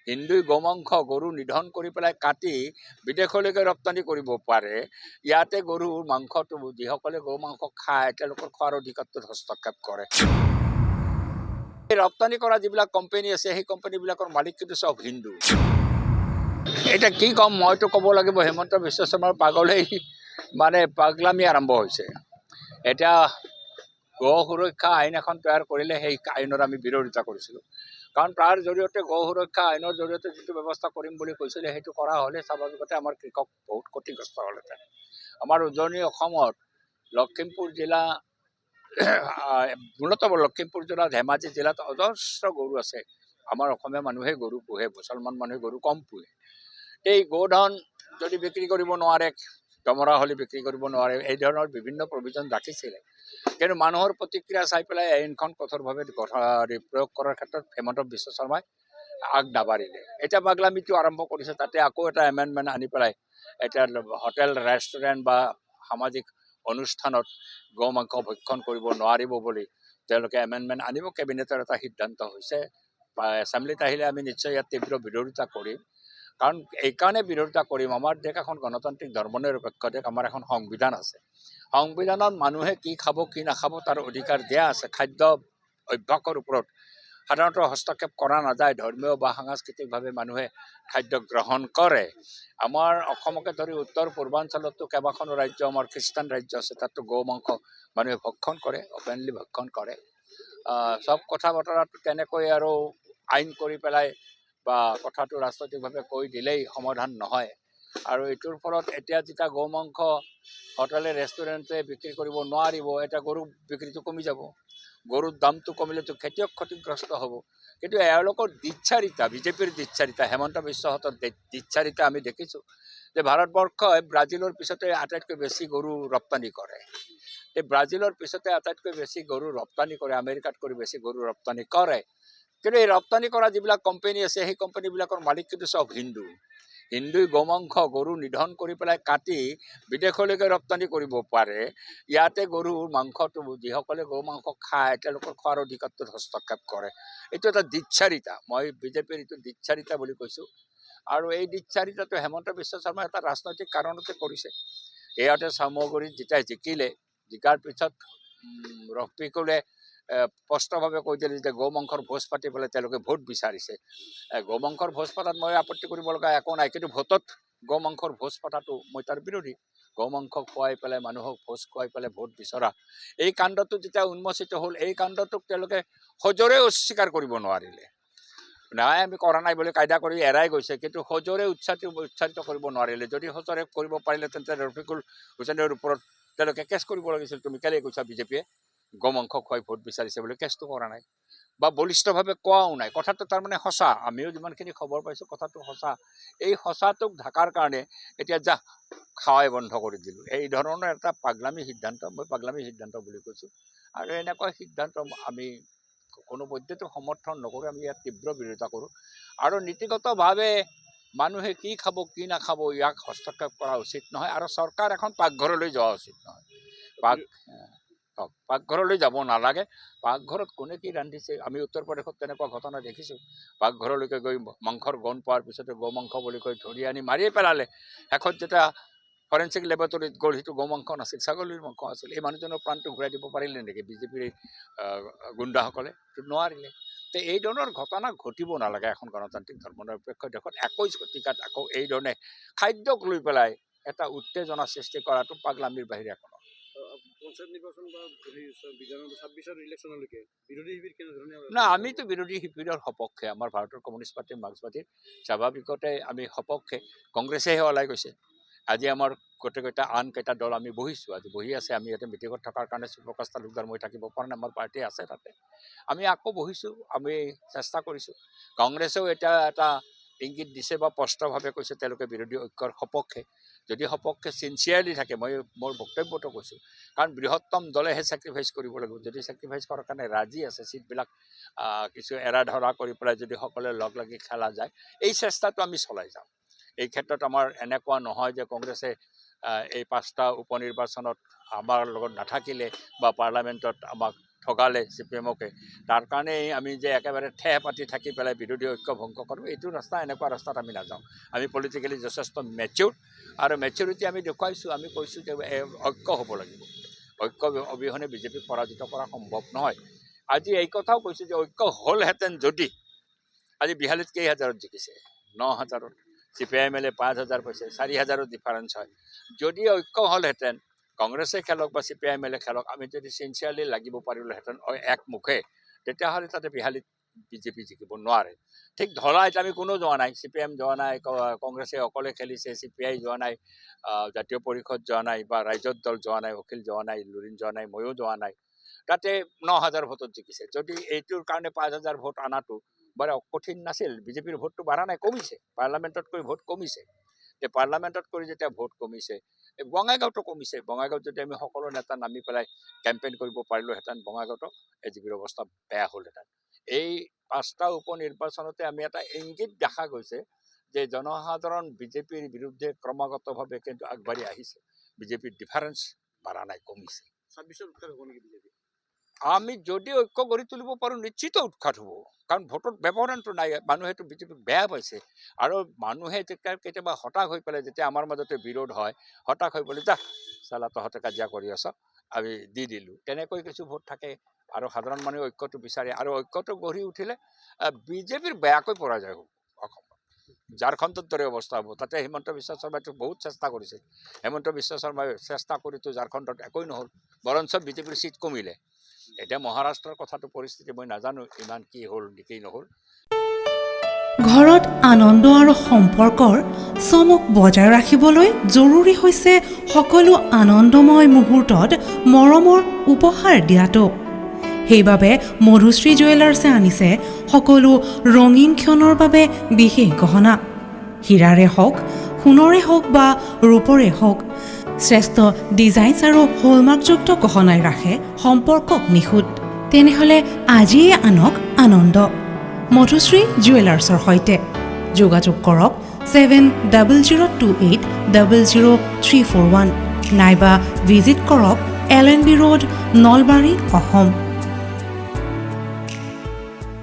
হিন্দুই গোমাংস গৰু নিধন কৰি পেলাই কাটি বিদেশলৈকে ৰপ্তানি কৰিব পাৰে। ইয়াতে গৰুৰ মাংসটো যিসকলে গৰু মাংস খায় তেওঁলোকৰ খোৱাৰ অধিকাৰটোত হস্তক্ষেপ কৰে। এই ৰপ্তানি কৰা যিবিলাক কোম্পানী আছে সেই কোম্পানীবিলাকৰ মালিক কিন্তু চব হিন্দু। এতিয়া কি ক'ম, মইতো ক'ব লাগিব হিমন্ত বিশ্ব শৰ্মাৰ পাগলেই পাগলামি আৰম্ভ হৈছে। এতিয়া গো সুৰক্ষা আইন এখন তৈয়াৰ কৰিলে সেই আইনৰ আমি বিৰোধিতা কৰিছিলোঁ, কাৰণ তাৰ জৰিয়তে গো সুৰক্ষা আইনৰ জৰিয়তে যিটো ব্যৱস্থা কৰিম বুলি কৈছিলে সেইটো কৰা হ'লে স্বাভাৱিকতে আমাৰ কৃষক বহুত ক্ষতিগ্ৰস্ত হ'লহেঁতেন। আমাৰ উজনি অসমত লখিমপুৰ জিলা মূলতঃ লখিমপুৰ জিলা ধেমাজি জিলাত অজস্ৰ গৰু আছে। আমাৰ অসমীয়া মানুহে গৰু পোহে, মুছলমান মানুহে গৰু কম পোহে। এই গোধন যদি বিক্ৰী কৰিব নোৱাৰে, দমৰা হ'লে বিক্ৰী কৰিব নোৱাৰে, এই ধৰণৰ বিভিন্ন প্ৰভিজন ৰাখিছিলে। কিন্তু মানুহৰ প্ৰতিক্ৰিয়া চাই পেলাই আইনখন কঠোৰভাৱে প্ৰয়োগ কৰাৰ ক্ষেত্ৰত হিমন্ত বিশ্ব শৰ্মাই আগ নাবাঢ়িলে। এতিয়া পাগলামিটো আৰম্ভ কৰিছে, তাতে আকৌ এটা এমেণ্ডমেণ্ট আনি পেলাই এতিয়া হোটেল ৰেষ্টুৰেণ্ট বা সামাজিক অনুষ্ঠানত গো মাংস ভক্ষণ কৰিব নোৱাৰিব বুলি তেওঁলোকে এমেণ্ডমেণ্ট আনিব। কেবিনেটৰ এটা সিদ্ধান্ত হৈছে, বা এছেম্বলিত আহিলে আমি নিশ্চয় ইয়াত তীব্ৰ বিৰোধিতা কৰিম। কাৰণ এইকাৰণে বিৰোধিতা কৰিম, আমাৰ দেশ এখন গণতান্ত্ৰিক ধৰ্মনিৰপেক্ষ দেশ, আমাৰ এখন সংবিধান আছে। সংবিধানত মানুহে কি খাব কি নাখাব তাৰ অধিকাৰ দিয়া আছে। খাদ্য অভ্যাসৰ ওপৰত সাধাৰণতে হস্তক্ষেপ কৰা নাযায়। ধৰ্মীয় বা সাংস্কৃতিকভাৱে মানুহে খাদ্য গ্ৰহণ কৰে। আমাৰ অসমকে ধৰি উত্তৰ পূৰ্বাঞ্চলতো কেইবাখনো ৰাজ্য আমাৰ খ্ৰীষ্টান ৰাজ্য আছে, তাতো গো মাংস মানুহে ভক্ষণ কৰে, অপেনলি ভক্ষণ কৰে। চব কথা বতৰাটো তেনেকৈ আৰু আইন কৰি পেলাই বা কথাটো ৰাজনৈতিকভাৱে কৈ দিলেই সমাধান নহয়। আৰু এইটোৰ ফলত এতিয়া যেতিয়া গো মাংস হোটেলে ৰেষ্টুৰেণ্টে বিক্ৰী কৰিব নোৱাৰিব, এতিয়া গৰু বিক্ৰীটো কমি যাব। গৰুৰ দামটো কমিলেতো খেতিয়ক ক্ষতিগ্ৰস্ত হ'ব। কিন্তু এওঁলোকৰ দিচ্ছাৰিতা, বিজেপিৰ দিচ্ছাৰিতা, হিমন্ত বিশ্বহঁতৰ দিচ্ছাৰিতা আমি দেখিছোঁ যে ভাৰতবৰ্ষই ব্ৰাজিলৰ পিছতে আটাইতকৈ বেছি গৰু ৰপ্তানি কৰে। এই ব্ৰাজিলৰ পিছতে আটাইতকৈ বেছি গৰু ৰপ্তানি কৰে, আমেৰিকাতকৈ বেছি গৰু ৰপ্তানি কৰে। কিন্তু এই ৰপ্তানি কৰা যিবিলাক কোম্পানী আছে সেই কোম্পানীবিলাকৰ মালিক কিন্তু চব হিন্দু। হিন্দুই গোমাংস গৰু নিধন কৰি পেলাই কাটি বিদেশলৈকে ৰপ্তানি কৰিব পাৰে। ইয়াতে গৰুৰ মাংসটো যিসকলে গৰু মাংস খায় তেওঁলোকৰ খোৱাৰ অধিকাৰটোত হস্তক্ষেপ কৰে। এইটো এটা দিচ্ছাৰিতা, মই বিজেপিৰ এইটো দিচ্ছাৰিতা বুলি কৈছোঁ। আৰু এই দিচ্ছাৰিতাটো হিমন্ত বিশ্ব শৰ্মাই এটা ৰাজনৈতিক কাৰণতে কৰিছে। ইয়াতে চামগুৰিত যেতিয়া জিকিলে, জিকাৰ পিছত ৰফিকুলে স্পষ্টভাৱে কৈ দিলে যে গৌ মাংসৰ ভোজ পাতি পেলাই তেওঁলোকে ভোট বিচাৰিছে। গৌ মাংসৰ ভোজ পতাত মই আপত্তি কৰিব লগা একো নাই, কিন্তু ভোটত গৌ মাংসৰ ভোজ পতাটো মই তাৰ বিৰোধী। গৌ মাংস খুৱাই পেলাই মানুহক ভোজ খুৱাই পেলাই ভোট বিচৰা এই কাণ্ডটো যেতিয়া উন্মোচিত হ'ল, এই কাণ্ডটোক তেওঁলোকে সজোৰে অস্বীকাৰ কৰিব নোৱাৰিলে। নাই আমি কৰা নাই বুলি কায়দা কৰি এৰাই গৈছে, কিন্তু সজোৰে উচ্চাৰিত কৰিব নোৱাৰিলে। যদি সজোৰে কৰিব পাৰিলে তেন্তে ৰফিকুল হুছেইনৰ ওপৰত তেওঁলোকে কেছ কৰিব লাগিছিল। তুমি কেলৈ কৈছা বিজেপিয়ে গৌ মাংস খুৱাই ভোট বিচাৰিছে বুলি? কেছটো কৰা নাই বা বলিষ্ঠভাৱে কোৱাও নাই। কথাটো তাৰমানে সঁচা, আমিও যিমানখিনি খবৰ পাইছোঁ কথাটো সঁচা। এই সঁচাটোক ঢাকাৰ কাৰণে এতিয়া খাৱাই বন্ধ কৰি দিলোঁ। এই ধৰণৰ এটা পাগলামী সিদ্ধান্ত, মই পাগলামী সিদ্ধান্ত বুলি কৈছোঁ। আৰু এনেকুৱা সিদ্ধান্ত আমি কোনো পধ্যেতো সমৰ্থন নকৰোঁ, আমি ইয়াত তীব্ৰ বিৰোধিতা কৰোঁ। আৰু নীতিগতভাৱে মানুহে কি খাব কি নাখাব ইয়াক হস্তক্ষেপ কৰা উচিত নহয়। আৰু চৰকাৰ এখন পাকঘৰলৈ যোৱা উচিত নহয়। পাকঘৰলৈ যাব নালাগে। পাকঘৰত কোনে কি ৰান্ধিছে, আমি উত্তৰ প্ৰদেশত তেনেকুৱা ঘটনা দেখিছোঁ। পাকঘৰলৈকে গৈ মাংসৰ গন্ধ পোৱাৰ পিছতে গৌ মাংস বুলি কৈ ধৰি আনি মাৰিয়ে পেলালে। শেষত যেতিয়া ফৰেঞ্চিক লেবৰেটৰীত গ'ল, সেইটো গৌ মাংস নাছিল, ছাগলীৰ মাংস আছিল। এই মানুহজনৰ প্ৰাণটো ঘূৰাই দিব পাৰিলে নেকি বিজেপিৰ গুণ্ডাসকলে? নোৱাৰিলে। তো এই ধৰণৰ ঘটনা ঘটিব নালাগে এখন গণতান্ত্ৰিক ধৰ্মনিৰপেক্ষ দেশত। 21 শতিকাত আকৌ এই ধৰণে খাদ্যক লৈ পেলাই এটা উত্তেজনা সৃষ্টি কৰাটো পাগলামিৰ বাহিৰে একো নহয়। পঞ্চায়ত নিৰ্বাচন বা 2026 ইলেকশ্যনলৈকে বিৰোধী শিবিৰ কেনেধৰণে? না, আমিতো বিৰোধী শিবিৰৰ সপক্ষে। আমাৰ ভাৰতৰ কমিউনিষ্ট পাৰ্টি, মাৰ্ক্সবাদী পাৰ্টিৰ স্বাভাৱিকতে আমি সপক্ষে। কংগ্ৰেছেহে ওলাই গৈছে। আজি আমাৰ গোটেইকেইটা আন কেইটা দল আমি বহিছোঁ, আজি বহি আছে। আমি ইয়াতে মিটিঙত থকাৰ কাৰণে সুপ্ৰকাশ তালুকদাৰ মই থাকিব পৰা নাই, আমাৰ পাৰ্টি আছে তাতে। আমি আকৌ বহিছোঁ, আমি চেষ্টা কৰিছোঁ। কংগ্ৰেছেও এতিয়া এটা ইংগিত দিছে বা স্পষ্টভাৱে কৈছে তেওঁলোকে বিৰোধী ঐক্যৰ সপক্ষে। যদি সপক্ষে চিনচিয়াৰলি থাকে, মই মোৰ বক্তব্যটো কৈছোঁ, কাৰণ বৃহত্তম দলেহে ছেক্ৰিফাইচ কৰিব লাগিব। যদি ছেক্ৰিফাইচ কৰাৰ কাৰণে ৰাজি আছে, ছিটবিলাক কিছু এৰা ধৰা কৰি পেলাই যদি সকলোৱে লগ লাগি খেলা যায়, এই চেষ্টাটো আমি চলাই যাওঁ। এই ক্ষেত্ৰত আমাৰ এনেকুৱা নহয় যে কংগ্ৰেছে এই 5টা উপনিৰ্বাচনত আমাৰ লগত নাথাকিলে বা পাৰ্লামেণ্টত আমাক ঠগালে CPM-কে তাৰ কাৰণেই আমি যে একেবাৰে ঠেহ পাতি থাকি পেলাই বিৰোধী ঐক্য ভংগ কৰোঁ এইটো ৰাস্তা এনেকুৱা ৰাস্তাত আমি নাযাওঁ আমি পলিটিকেলি যথেষ্ট মেচিউৰ আৰু মেচিউৰিটি আমি দেখুৱাইছোঁ আমি কৈছোঁ যে ঐক্য হ'ব লাগিব ঐক্য অবিহনে বিজেপিক পৰাজিত কৰা সম্ভৱ নহয় আজি এই কথাও কৈছোঁ যে ঐক্য হ'লহেঁতেন যদি আজি বিহালীত কেইহাজাৰত জিকিছে 9,000ত CPI-ML 5,000 পাইছে 4,000ৰ ডিফাৰেঞ্চ হয় যদি ঐক্য হ'লহেঁতেন কংগ্ৰেছে খেলক বা CPI-ML খেলক আমি যদি চিনচিয়াৰলি লাগিব পাৰিলোহেঁতেন একমুখে তেতিয়াহ'লে তাতে বিহালীত বিজেপি জিকিব নোৱাৰে ঠিক ধলাইত আমি কোনো যোৱা নাই CPM যোৱা নাই কংগ্ৰেছে অকলে খেলিছে CPI যোৱা নাই জাতীয় পৰিষদ যোৱা নাই বা ৰাইজৰ দল যোৱা নাই অখিল যোৱা নাই লুৰিণ যোৱা নাই ময়ো যোৱা নাই তাতে 9,000 ভোটত জিকিছে যদি এইটোৰ কাৰণে 5,000 ভোট অনাটো বৰ কঠিন নাছিল বিজেপিৰ ভোটটো বাঢ়া নাই কমিছে পাৰ্লামেণ্টতকৈ ভোট কমিছে তে পাৰ্লামেণ্টত কৰি যেতিয়া ভোট কমিছে বঙাইগাঁৱতো কমিছে বঙাইগাঁৱত যদি আমি সকলো নেতা নামি পেলাই কেম্পেইন কৰিব পাৰিলোহেঁতেন বঙাইগাঁৱতো এজিপিৰ অৱস্থা বেয়া হ'লহেঁতেন এই 5টা উপনিৰ্বাচনতে আমি এটা ইংগিত দেখা গৈছে যে জনসাধাৰণ বিজেপিৰ বিৰুদ্ধে ক্ৰমাগতভাৱে কিন্তু আগবাঢ়ি আহিছে বিজেপিৰ ডিফাৰেঞ্চ বাঢ়া নাই কমিছে 26ৰ উৎখাত হ'ব নেকি বিজেপি আমি যদি ঐক্য গঢ়ি তুলিব পাৰোঁ নিশ্চিত উৎখাত হ'ব কাৰণ ভোটত ব্যৱধানটো নাই মানুহেতো বিজেপিক বেয়া পাইছে আৰু মানুহে কেতিয়াবা হতাশ হৈ পেলাই যেতিয়া আমাৰ মাজতে বিৰোধ হয় হতাশ হৈ পেলাই যা চালা তহঁতে কাজিয়া কৰি আছ আমি দি দিলোঁ তেনেকৈ কিছু ভোট থাকে আৰু সাধাৰণ মানুহে ঐক্যটো বিচাৰে আৰু ঐক্যটো গঢ়ি উঠিলে বিজেপিৰ বেয়াকৈ পৰাজয় হ'ব অসমত ঝাৰখণ্ডৰ দৰে অৱস্থা হ'ব তাতে হিমন্ত বিশ্ব শৰ্মাইতো বহুত চেষ্টা কৰিছিল হিমন্ত বিশ্ব শৰ্মাই চেষ্টা কৰিতো ঝাৰখণ্ডত একোৱেই নহ'ল বৰঞ্চ বিজেপিৰ চিট কমিলে এতিয়া মহাৰাষ্ট্ৰৰ কথাটো পৰিস্থিতি মই নাজানো ইমান কি হ'ল কি নহ'ল ঘৰত আনন্দ আৰু সম্পৰ্কৰ চমক বজাই ৰাখিবলৈ জৰুৰী হৈছে সকলো আনন্দময় মুহূৰ্তত মৰমৰ উপহাৰ দিয়াটো সেইবাবে মধুশ্ৰী জুৱেলাৰ্ছে আনিছে সকলো ৰঙীন ক্ষণৰ বাবে বিশেষ গহনা হীৰাৰে হওক সোণৰে হওক বা ৰূপৰে হওক শ্ৰেষ্ঠ ডিজাইনছ আৰু হলমাৰ্কযুক্ত গহনাই ৰাখে সম্পৰ্কক নিখুঁত তেনেহ'লে আজিয়ে আনক আনন্দ মধুশ্ৰী জুৱেলাৰ্ছৰ সৈতে যোগাযোগ কৰক 7028000341 নাইবা ভিজিট কৰক LNB ৰোড নলবাৰী অসম